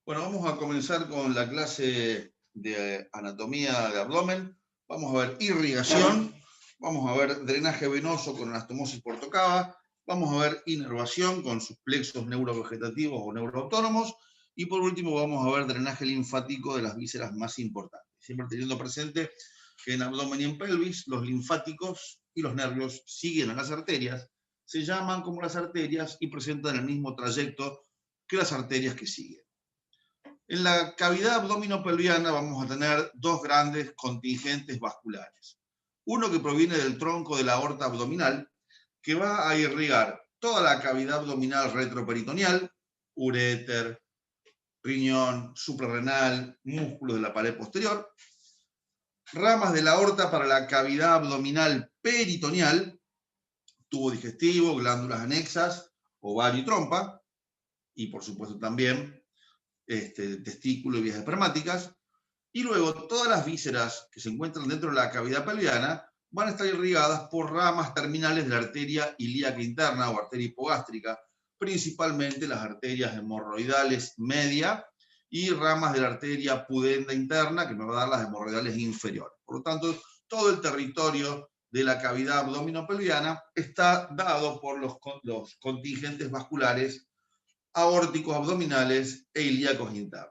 Bueno, vamos a comenzar con la clase de anatomía de abdomen. Vamos a ver irrigación, vamos a ver drenaje venoso con anastomosis por tocaba, vamos a ver inervación con sus plexos neurovegetativos o neuroautónomos, y por último vamos a ver drenaje linfático de las vísceras más importantes. Siempre teniendo presente que en abdomen y en pelvis los linfáticos y los nervios siguen a las arterias, se llaman como las arterias y presentan el mismo trayecto que las arterias que siguen. En la cavidad abdominopelviana vamos a tener dos grandes contingentes vasculares. Uno que proviene del tronco de la aorta abdominal, que va a irrigar toda la cavidad abdominal retroperitoneal, uréter, riñón, suprarrenal, músculos de la pared posterior. Ramas de la aorta para la cavidad abdominal peritoneal, tubo digestivo, glándulas anexas, ovario y trompa, y por supuesto también testículo y vías espermáticas, y luego todas las vísceras que se encuentran dentro de la cavidad pelviana van a estar irrigadas por ramas terminales de la arteria ilíaca interna o arteria hipogástrica, principalmente las arterias hemorroidales media y ramas de la arteria pudenda interna, que me va a dar las hemorroidales inferiores. Por lo tanto, todo el territorio de la cavidad abdominopelviana está dado por los contingentes vasculares aórticos abdominales e ilíacos internos.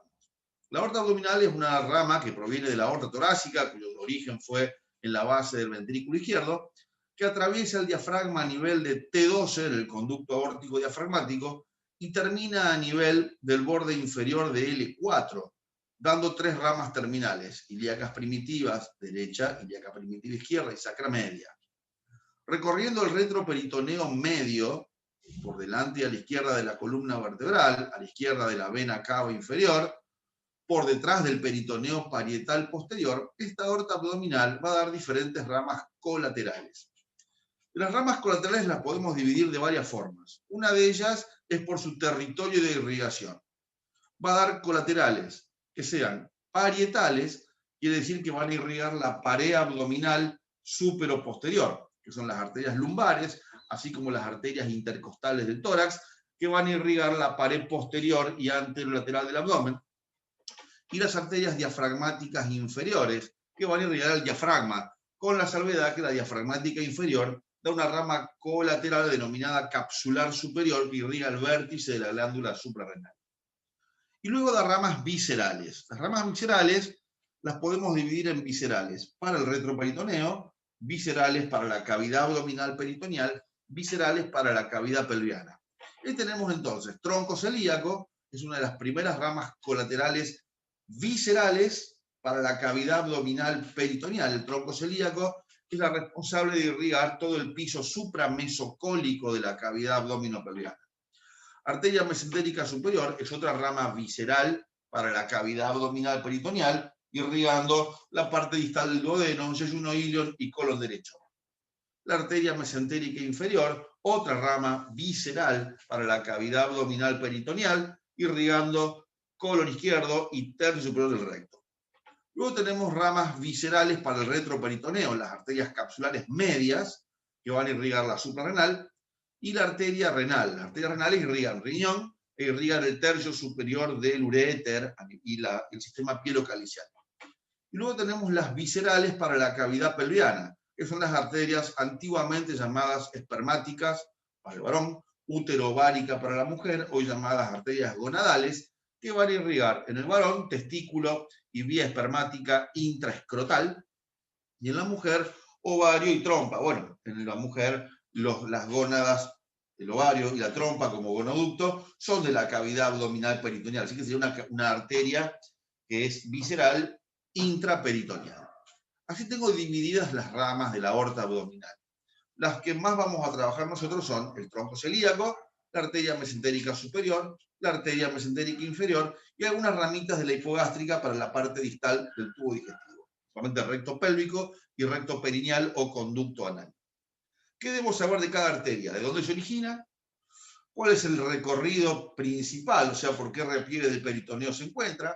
La aorta abdominal es una rama que proviene de la aorta torácica, cuyo origen fue en la base del ventrículo izquierdo, que atraviesa el diafragma a nivel de T12, en el conducto aórtico diafragmático, y termina a nivel del borde inferior de L4, dando tres ramas terminales: ilíacas primitivas derecha, ilíaca primitiva izquierda y sacra media. Recorriendo el retroperitoneo medio, por delante y a la izquierda de la columna vertebral, a la izquierda de la vena cava inferior, por detrás del peritoneo parietal posterior, esta aorta abdominal va a dar diferentes ramas colaterales. Las ramas colaterales las podemos dividir de varias formas. Una de ellas es por su territorio de irrigación. Va a dar colaterales que sean parietales, quiere decir que van a irrigar la pared abdominal supero-posterior, que son las arterias lumbares, así como las arterias intercostales del tórax, que van a irrigar la pared posterior y anterolateral del abdomen, y las arterias diafragmáticas inferiores, que van a irrigar el diafragma, con la salvedad que la diafragmática inferior da una rama colateral denominada capsular superior que irriga el vértice de la glándula suprarrenal. Y luego da ramas viscerales. Las ramas viscerales las podemos dividir en viscerales para el retroperitoneo, viscerales para la cavidad abdominal peritoneal, viscerales para la cavidad pelviana. Y tenemos entonces tronco celíaco, es una de las primeras ramas colaterales viscerales para la cavidad abdominal peritoneal. El tronco celíaco es la responsable de irrigar todo el piso supramesocólico de la cavidad abdominopelviana. Arteria mesentérica superior es otra rama visceral para la cavidad abdominal peritoneal, irrigando la parte distal del duodeno, yeyuno ilion y colon derecho. La arteria mesentérica inferior, otra rama visceral para la cavidad abdominal peritoneal, irrigando colon izquierdo y tercio superior del recto. Luego tenemos ramas viscerales para el retroperitoneo, las arterias capsulares medias, que van a irrigar la suprarrenal, y la arteria renal. Las arterias renales irrigan riñón e irrigan el tercio superior del uréter y el sistema pielocaliciano. Y luego tenemos las viscerales para la cavidad pelviana, que son las arterias antiguamente llamadas espermáticas para el varón, útero-ovárica para la mujer, hoy llamadas arterias gonadales, que van a irrigar en el varón testículo y vía espermática intraescrotal, y en la mujer ovario y trompa. Bueno, en la mujer las gónadas, el ovario y la trompa como gonoducto son de la cavidad abdominal peritoneal, así que sería una arteria que es visceral intraperitoneal. Así tengo divididas las ramas de la aorta abdominal. Las que más vamos a trabajar nosotros son el tronco celíaco, la arteria mesentérica superior, la arteria mesentérica inferior y algunas ramitas de la hipogástrica para la parte distal del tubo digestivo, solamente recto pélvico y recto perineal o conducto anal. ¿Qué debo saber de cada arteria? ¿De dónde se origina? ¿Cuál es el recorrido principal? O sea, ¿por qué repliegue del peritoneo se encuentra?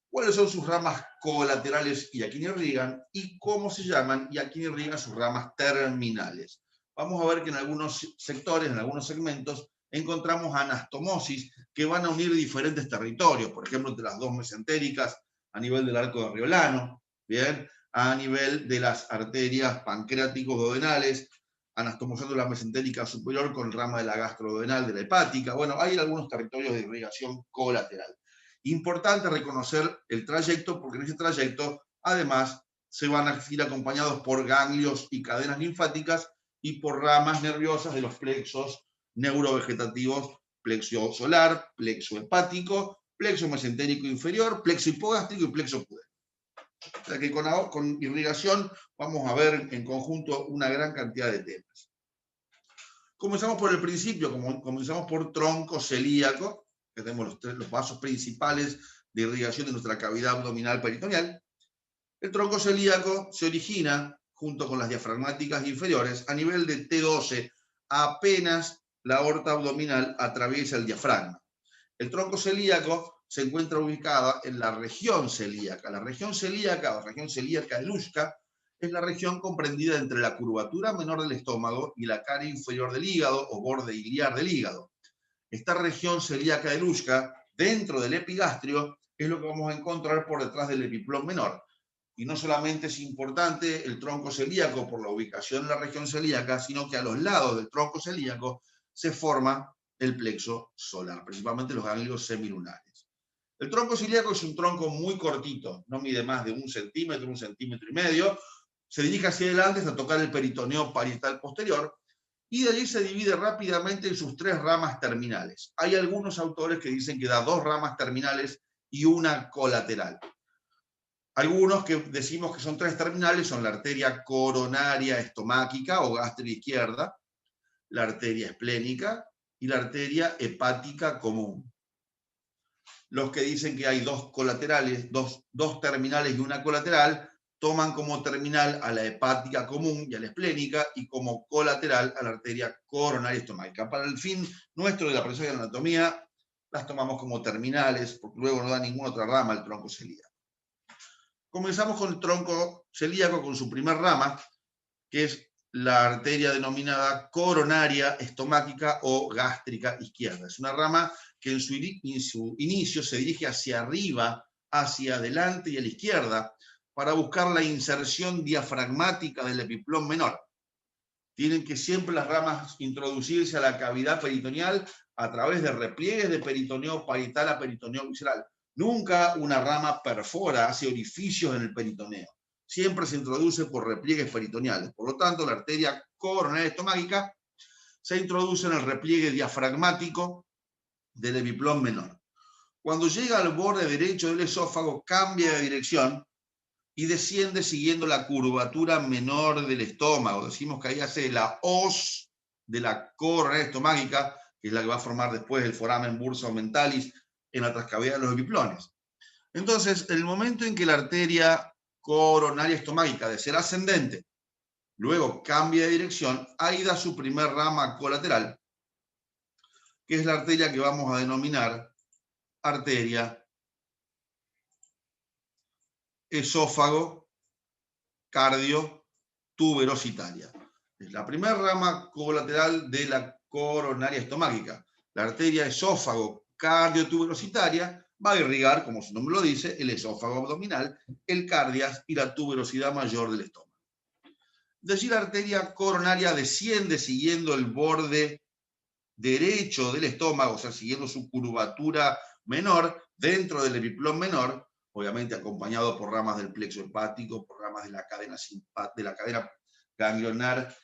¿Cuáles son sus ramas colaterales y a quién irrigan? ¿Y cómo se llaman y a quién irrigan sus ramas terminales? Vamos a ver que en algunos sectores, en algunos segmentos, encontramos anastomosis que van a unir diferentes territorios, por ejemplo, entre las dos mesentéricas a nivel del arco de Riolano, ¿bien? A nivel de las arterias pancreático-duodenales, anastomosando la mesentérica superior con rama de la gastroduodenal, de la hepática. Bueno, hay algunos territorios de irrigación colateral. Importante reconocer el trayecto, porque en ese trayecto, además, se van a ir acompañados por ganglios y cadenas linfáticas y por ramas nerviosas de los plexos neurovegetativos, plexo solar, plexo hepático, plexo mesentérico inferior, plexo hipogástrico y plexo pudendo. O sea que con irrigación vamos a ver en conjunto una gran cantidad de temas. Comenzamos por el principio, comenzamos por tronco celíaco, que tenemos los vasos principales de irrigación de nuestra cavidad abdominal peritoneal. El tronco celíaco se origina junto con las diafragmáticas inferiores a nivel de T12, apenas la aorta abdominal atraviesa el diafragma. El tronco celíaco se encuentra ubicada en la región celíaca. La región celíaca o región celíaca de Luschka es la región comprendida entre la curvatura menor del estómago y la cara inferior del hígado o borde iliar del hígado. Esta región celíaca de Luschka, dentro del epigastrio, es lo que vamos a encontrar por detrás del epiplón menor. Y no solamente es importante el tronco celíaco por la ubicación en la región celíaca, sino que a los lados del tronco celíaco se forma el plexo solar, principalmente los ganglios semilunares. El tronco celíaco es un tronco muy cortito, no mide más de 1 centímetro, 1,5 centímetros, se dirige hacia adelante hasta tocar el peritoneo parietal posterior, y de allí se divide rápidamente en sus 3 ramas terminales. Hay algunos autores que dicen que da 2 ramas terminales y una colateral. Algunos que decimos que son 3 terminales son la arteria coronaria estomáquica o gástrica izquierda, la arteria esplénica y la arteria hepática común. Los que dicen que hay 2 colaterales, dos terminales y una colateral, toman como terminal a la hepática común y a la esplénica y como colateral a la arteria coronaria estomáquica. Para el fin nuestro de la aprendizaje de la anatomía, las tomamos como terminales, porque luego no da ninguna otra rama al tronco celíaco. Comenzamos con el tronco celíaco, con su primer rama, que es la arteria denominada coronaria estomáquica o gástrica izquierda. Es una rama que en su inicio se dirige hacia arriba, hacia adelante y a la izquierda, para buscar la inserción diafragmática del epiplón menor. Tienen que siempre las ramas introducirse a la cavidad peritoneal a través de repliegues de peritoneo parietal a peritoneo visceral. Nunca una rama perfora, hace orificios en el peritoneo. Siempre se introduce por repliegues peritoneales. Por lo tanto, la arteria coronaria estomáquica se introduce en el repliegue diafragmático del epiplón menor. Cuando llega al borde derecho del esófago, cambia de dirección y desciende siguiendo la curvatura menor del estómago. Decimos que ahí hace la hoz de la coronaria estomáquica, que es la que va a formar después el foramen bursa aumentalis en la transcavidad de los epiplones. Entonces, el momento en que la arteria coronaria estomáquica, de ser ascendente, luego cambia de dirección, ahí da su primer rama colateral, que es la arteria que vamos a denominar arteria esófago cardio tuberositaria. Es la primera rama colateral de la coronaria estomáquica. La arteria esófago cardio tuberositaria va a irrigar, como su nombre lo dice, el esófago abdominal, el cardias y la tuberosidad mayor del estómago. De allí la arteria coronaria desciende siguiendo el borde derecho del estómago, o sea, siguiendo su curvatura menor dentro del epiplón menor, obviamente acompañado por ramas del plexo hepático, por ramas de la cadena ganglionar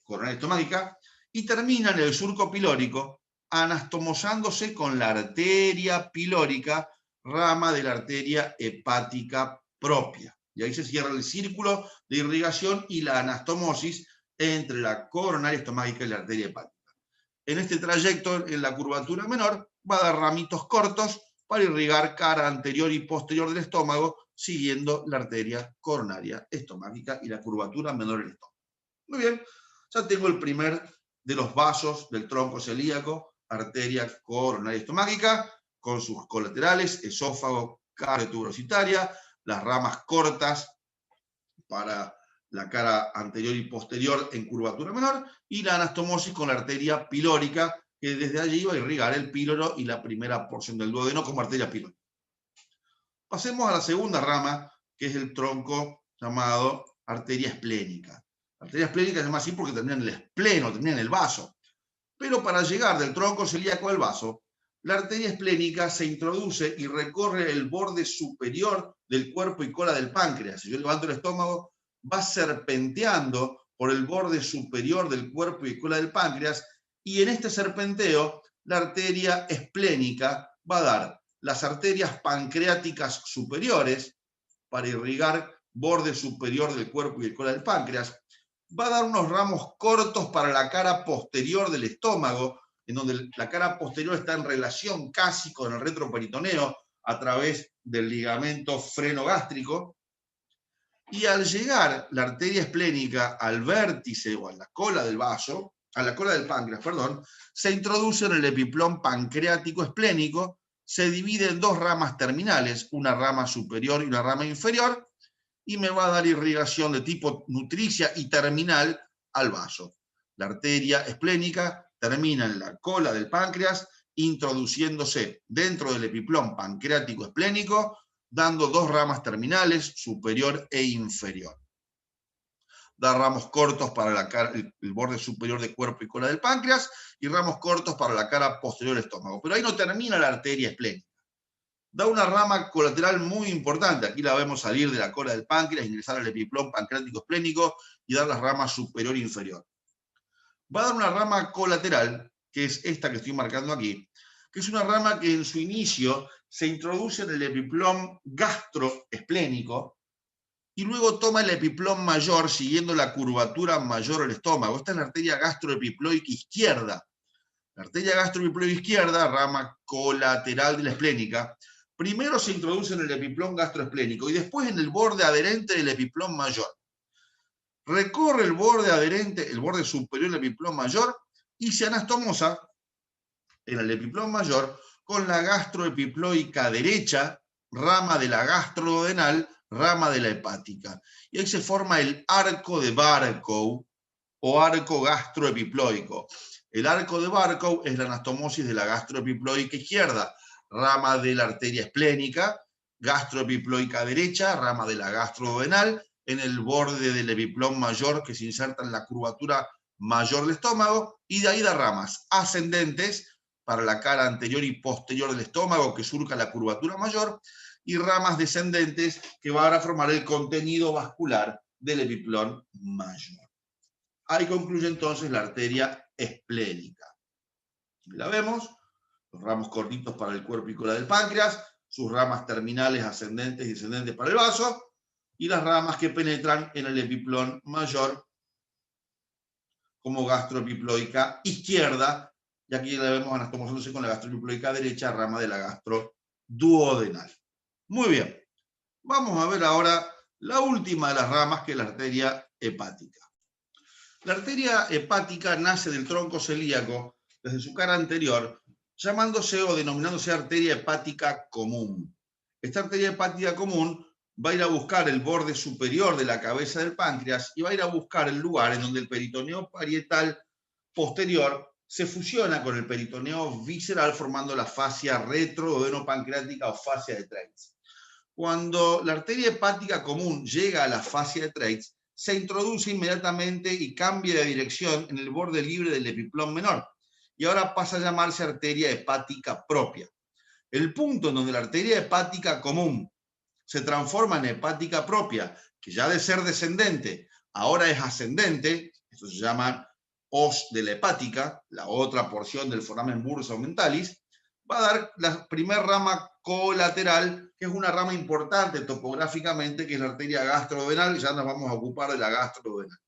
coronaria estomáquica, y termina en el surco pilórico, anastomosándose con la arteria pilórica, rama de la arteria hepática propia. Y ahí se cierra el círculo de irrigación y la anastomosis entre la coronaria estomáquica y la arteria hepática. En este trayecto, en la curvatura menor, va a dar ramitos cortos para irrigar cara anterior y posterior del estómago, siguiendo la arteria coronaria estomáquica y la curvatura menor del estómago. Muy bien, ya tengo el primer de los vasos del tronco celíaco, arteria coronaria estomáquica, con sus colaterales, esófago, cardio tuberositaria, las ramas cortas para la cara anterior y posterior en curvatura menor, y la anastomosis con la arteria pilórica que desde allí va a irrigar el píloro y la primera porción del duodeno como arteria pílora. Pasemos a la segunda rama, que es el tronco llamado arteria esplénica. La arteria esplénica se llama así porque termina en el espleno, termina en el vaso. Pero para llegar del tronco celíaco al vaso, la arteria esplénica se introduce y recorre el borde superior del cuerpo y cola del páncreas. Si yo levanto el estómago, va serpenteando por el borde superior del cuerpo y cola del páncreas, y en este serpenteo, la arteria esplénica va a dar las arterias pancreáticas superiores para irrigar borde superior del cuerpo y cola del páncreas, va a dar unos ramos cortos para la cara posterior del estómago, en donde la cara posterior está en relación casi con el retroperitoneo a través del ligamento frenogástrico, y al llegar la arteria esplénica al vértice o a la cola del vaso, a la cola del páncreas, perdón, se introduce en el epiplón pancreático esplénico, se divide en dos ramas terminales, una rama superior y una rama inferior, y me va a dar irrigación de tipo nutricia y terminal al vaso. La arteria esplénica termina en la cola del páncreas, introduciéndose dentro del epiplón pancreático esplénico, dando dos ramas terminales, superior e inferior. Da ramos cortos para la cara, el borde superior de cuerpo y cola del páncreas, y ramos cortos para la cara posterior del estómago. Pero ahí no termina la arteria esplénica. Da una rama colateral muy importante. Aquí la vemos salir de la cola del páncreas, ingresar al epiplón pancreático esplénico y dar las ramas superior e inferior. Va a dar una rama colateral, que es esta que estoy marcando aquí, que es una rama que en su inicio se introduce en el epiplón gastroesplénico y luego toma el epiplón mayor siguiendo la curvatura mayor del estómago. Esta es la arteria gastroepiploica izquierda. La arteria gastroepiploica izquierda, rama colateral de la esplénica, primero se introduce en el epiplón gastroesplénico y después en el borde adherente del epiplón mayor. Recorre el borde adherente, el borde superior del epiplón mayor, y se anastomosa en el epiplón mayor con la gastroepiploica derecha, rama de la gastroduodenal, rama de la hepática. Y ahí se forma el arco de Barkow o arco gastroepiploico. El arco de Barkow es la anastomosis de la gastroepiploica izquierda, rama de la arteria esplénica, gastroepiploica derecha, rama de la gastroduodenal, en el borde del epiplón mayor que se inserta en la curvatura mayor del estómago, y de ahí da ramas ascendentes para la cara anterior y posterior del estómago que surca la curvatura mayor, y ramas descendentes que van a formar el contenido vascular del epiplón mayor. Ahí concluye entonces la arteria esplénica. La vemos, los ramos cortitos para el cuerpo y cola del páncreas, sus ramas terminales ascendentes y descendentes para el vaso, y las ramas que penetran en el epiplón mayor como gastroepiploica izquierda, y aquí la vemos anastomosándose con la gastroepiploica derecha, rama de la gastroduodenal. Muy bien, vamos a ver ahora la última de las ramas, que es la arteria hepática. La arteria hepática nace del tronco celíaco desde su cara anterior, llamándose o denominándose arteria hepática común. Esta arteria hepática común va a ir a buscar el borde superior de la cabeza del páncreas y va a ir a buscar el lugar en donde el peritoneo parietal posterior se fusiona con el peritoneo visceral formando la fascia retroduodenopancreática o fascia de Treitz. Cuando la arteria hepática común llega a la fascia de Treitz, se introduce inmediatamente y cambia de dirección en el borde libre del epiplón menor, y ahora pasa a llamarse arteria hepática propia. El punto en donde la arteria hepática común se transforma en hepática propia, que ya de ser descendente ahora es ascendente, esto se llama os de la hepática, la otra porción del foramen bursa aumentalis, va a dar la primera rama colateral, que es una rama importante topográficamente, que es la arteria gastroduodenal, y ya nos vamos a ocupar de la gastroduodenal.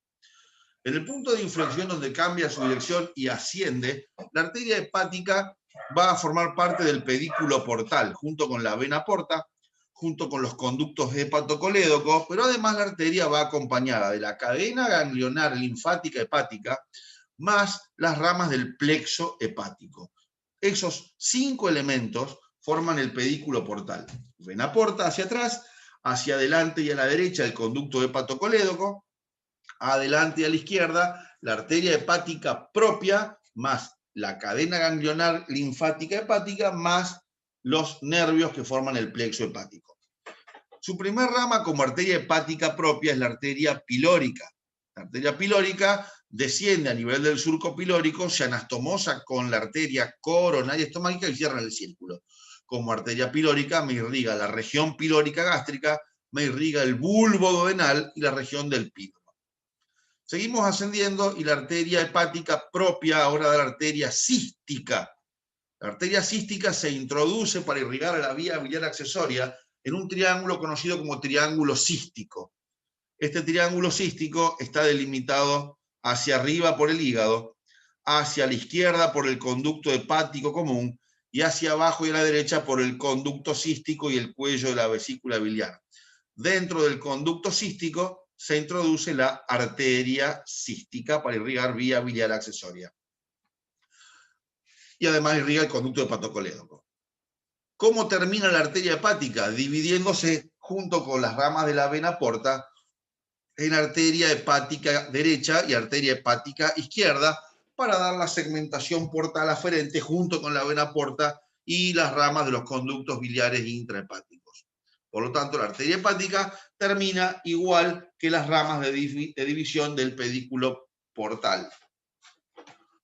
En el punto de inflexión donde cambia su dirección y asciende, la arteria hepática va a formar parte del pedículo portal, junto con la vena porta, junto con los conductos hepatocolédocos, pero además la arteria va acompañada de la cadena ganglionar linfática hepática, más las ramas del plexo hepático. Esos 5 elementos forman el pedículo portal. Vena porta hacia atrás, hacia adelante y a la derecha el conducto hepatocolédoco, adelante y a la izquierda la arteria hepática propia, más la cadena ganglionar linfática hepática más los nervios que forman el plexo hepático. Su primer rama como arteria hepática propia es la arteria pilórica. La arteria pilórica desciende a nivel del surco pilórico, se anastomosa con la arteria coronaria estomáquica y cierra el círculo. Como arteria pilórica me irriga la región pilórica gástrica, me irriga el bulbo duodenal y la región del píloro. Seguimos ascendiendo y la arteria hepática propia ahora da la arteria cística. La arteria cística se introduce para irrigar a la vía biliar accesoria en un triángulo conocido como triángulo cístico. Este triángulo cístico está delimitado hacia arriba por el hígado, hacia la izquierda por el conducto hepático común y hacia abajo y a la derecha por el conducto cístico y el cuello de la vesícula biliar. Dentro del conducto cístico se introduce la arteria cística para irrigar vía biliar accesoria. Y además irriga el conducto hepatocolédoco. ¿Cómo termina la arteria hepática? Dividiéndose junto con las ramas de la vena porta en arteria hepática derecha y arteria hepática izquierda para dar la segmentación portal aferente junto con la vena porta y las ramas de los conductos biliares intrahepáticos. Por lo tanto, la arteria hepática termina igual que las ramas de división del pedículo portal.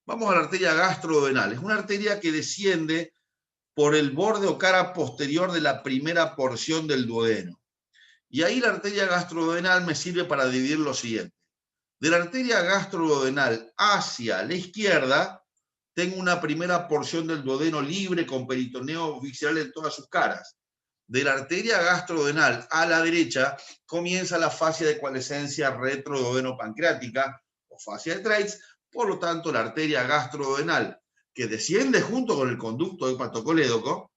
Vamos a la arteria gastroduodenal. Es una arteria que desciende por el borde o cara posterior de la primera porción del duodeno. Y ahí la arteria gastroduodenal me sirve para dividir lo siguiente. De la arteria gastroduodenal hacia la izquierda, tengo una primera porción del duodeno libre con peritoneo visceral en todas sus caras. De la arteria gastroduodenal a la derecha comienza la fascia de coalescencia retroduodeno-pancreática o fascia de Treitz. Por lo tanto, la arteria gastroduodenal, que desciende junto con el conducto hepatocolédoco,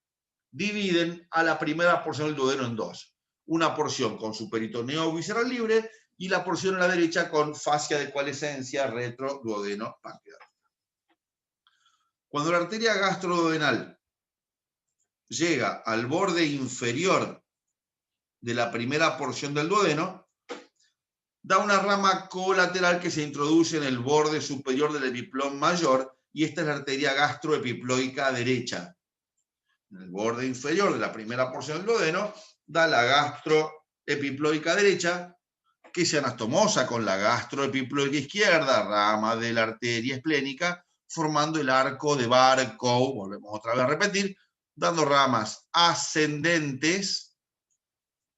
dividen a la primera porción del duodeno en dos. Una porción con su peritoneo visceral libre y la porción a la derecha con fascia de coalescencia retroduodeno-pancreática. Cuando la arteria gastroduodenal llega al borde inferior de la primera porción del duodeno, da una rama colateral que se introduce en el borde superior del epiplón mayor y esta es la arteria gastroepiploica derecha. En el borde inferior de la primera porción del duodeno da la gastroepiploica derecha que se anastomosa con la gastroepiploica izquierda, rama de la arteria esplénica, formando el arco de Barkow, volvemos otra vez a repetir, dando ramas ascendentes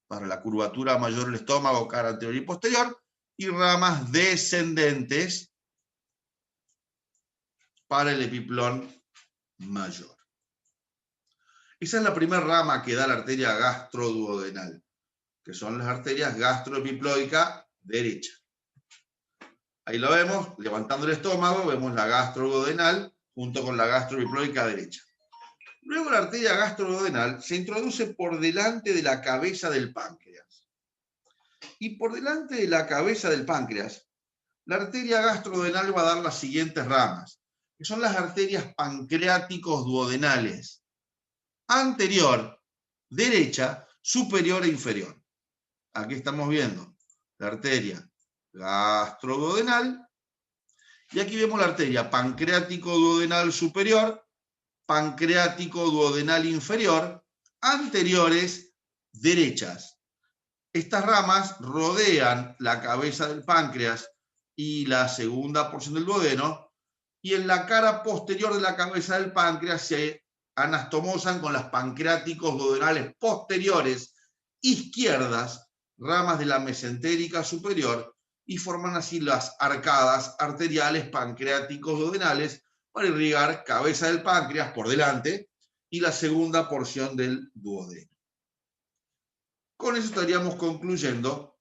para la curvatura mayor del estómago, cara anterior y posterior, y ramas descendentes para el epiplón mayor. Esa es la primera rama que da la arteria gastroduodenal, que son las arterias gastroepiploica derecha. Ahí lo vemos, levantando el estómago, vemos la gastroduodenal junto con la gastroepiploica derecha. Luego la arteria gastroduodenal se introduce por delante de la cabeza del páncreas. Y por delante de la cabeza del páncreas, la arteria gastroduodenal va a dar las siguientes ramas, que son las arterias pancreáticos duodenales. Anterior, derecha, superior e inferior. Aquí estamos viendo la arteria gastroduodenal y aquí vemos la arteria pancreático duodenal superior, pancreático duodenal inferior, anteriores, derechas. Estas ramas rodean la cabeza del páncreas y la segunda porción del duodeno, y en la cara posterior de la cabeza del páncreas se anastomosan con las pancreáticos duodenales posteriores izquierdas, ramas de la mesentérica superior, y forman así las arcadas arteriales pancreáticos duodenales para irrigar cabeza del páncreas por delante y la segunda porción del duodeno. Con eso estaríamos concluyendo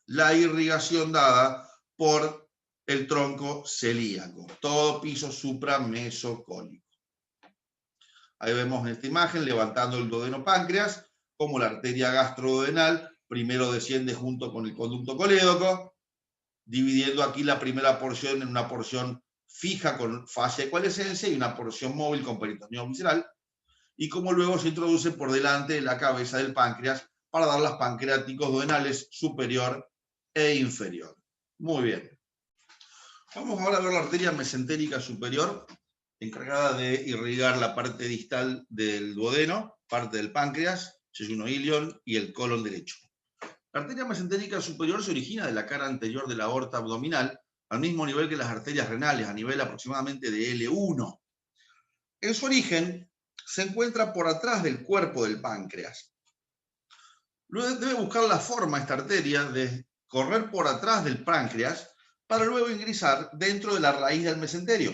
la irrigación dada por el tronco celíaco, todo piso supramesocólico. Ahí vemos en esta imagen levantando el duodeno páncreas, como la arteria gastroduodenal primero desciende junto con el conducto colédoco, dividiendo aquí la primera porción en una porción fija con fascia de coalescencia y una porción móvil con peritoneo visceral, y como luego se introduce por delante de la cabeza del páncreas para dar las pancreáticos duodenales superior e inferior. Muy bien. Vamos ahora a ver la arteria mesentérica superior, encargada de irrigar la parte distal del duodeno, parte del páncreas, yeyuno ilion y el colon derecho. La arteria mesentérica superior se origina de la cara anterior de la aorta abdominal, al mismo nivel que las arterias renales, a nivel aproximadamente de L1. En su origen, se encuentra por atrás del cuerpo del páncreas. Luego debe buscar la forma esta arteria de correr por atrás del páncreas para luego ingresar dentro de la raíz del mesenterio.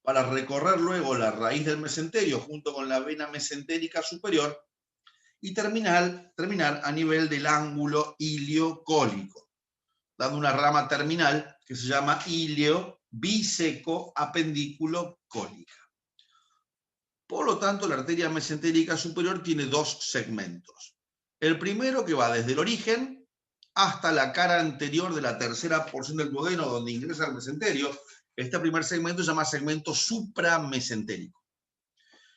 Para recorrer luego la raíz del mesenterio junto con la vena mesentérica superior y terminar a nivel del ángulo iliocólico, dando una rama terminal que se llama ilio biseco apendículo cólica. Por lo tanto, la arteria mesentérica superior tiene dos segmentos. El primero que va desde el origen hasta la cara anterior de la tercera porción del duodeno donde ingresa el mesenterio. Este primer segmento se llama segmento supramesentérico.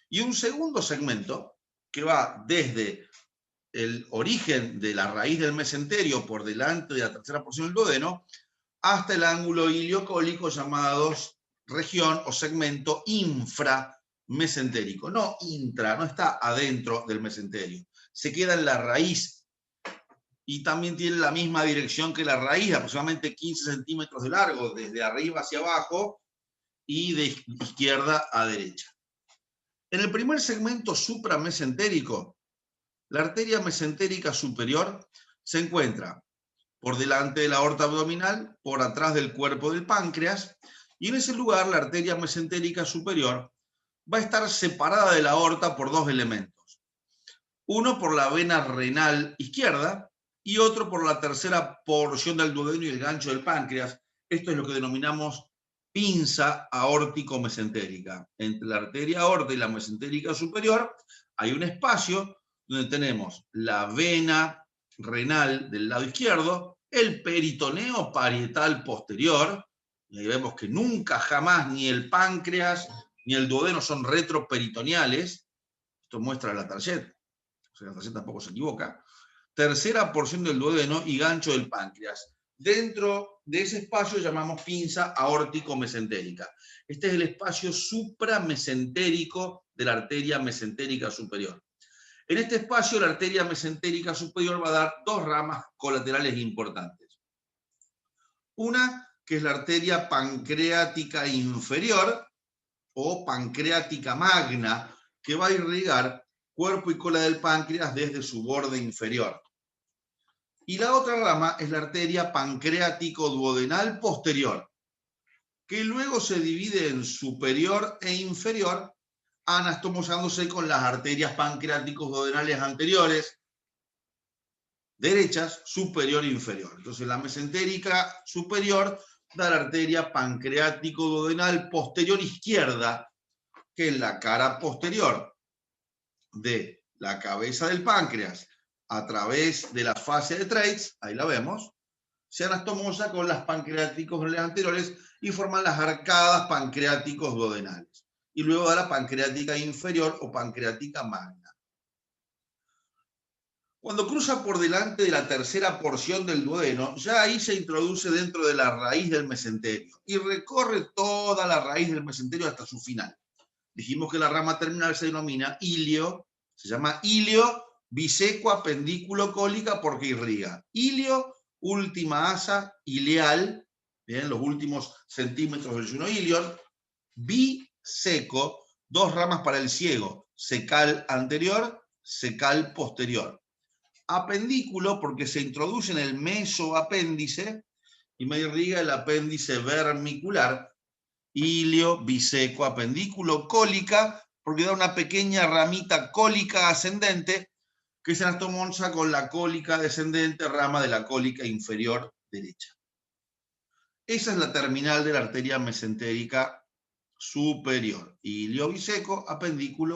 Y un segundo segmento que va desde el origen de la raíz del mesenterio por delante de la tercera porción del duodeno hasta el ángulo iliocólico llamado región o segmento inframesentérico. No intra, no está adentro del mesenterio. Se queda en la raíz y también tiene la misma dirección que la raíz, aproximadamente 15 centímetros de largo, desde arriba hacia abajo y de izquierda a derecha. En el primer segmento supramesentérico, la arteria mesentérica superior se encuentra por delante de la aorta abdominal, por atrás del cuerpo del páncreas, y en ese lugar la arteria mesentérica superior va a estar separada de la aorta por dos elementos. Uno por la vena renal izquierda y otro por la tercera porción del duodeno y el gancho del páncreas. Esto es lo que denominamos pinza aórtico-mesentérica. Entre la arteria aorta y la mesentérica superior hay un espacio donde tenemos la vena renal del lado izquierdo, el peritoneo parietal posterior, y ahí vemos que nunca jamás ni el páncreas ni el duodeno son retroperitoneales. Esto muestra la tarjeta, o sea, la tarjeta tampoco se equivoca. Tercera porción del duodeno y gancho del páncreas. Dentro de ese espacio llamamos pinza aórtico-mesentérica. Este es el espacio supramesentérico de la arteria mesentérica superior. En este espacio, la arteria mesentérica superior va a dar dos ramas colaterales importantes. Una, que es la arteria pancreática inferior, o pancreática magna, que va a irrigar cuerpo y cola del páncreas desde su borde inferior. Y la otra rama es la arteria pancreático-duodenal posterior, que luego se divide en superior e inferior, anastomosándose con las arterias pancreáticos duodenales anteriores, derechas, superior e inferior. Entonces la mesentérica superior da la arteria pancreático-duodenal posterior izquierda, que es la cara posterior de la cabeza del páncreas a través de la fascia de Treitz, ahí la vemos, se anastomosa con las pancreáticos duodenales anteriores y forman las arcadas pancreáticos duodenales. Y luego da la pancreática inferior o pancreática magna. Cuando cruza por delante de la tercera porción del duodeno, ya ahí se introduce dentro de la raíz del mesenterio y recorre toda la raíz del mesenterio hasta su final. Dijimos que la rama terminal se denomina ilio, se llama ilio biseco apendículo cólica porque irriga. Ilio, última asa ileal, bien, los últimos centímetros del yeyuno ilion. Biseco, dos ramas para el ciego, secal anterior, secal posterior. Apendículo porque se introduce en el mesoapéndice y me irriga el apéndice vermicular. Ilio biseco apendículo cólica porque da una pequeña ramita cólica ascendente que se anastomosa con la cólica descendente, rama de la cólica inferior derecha. Esa es la terminal de la arteria mesentérica superior. Ilio biseco apendículo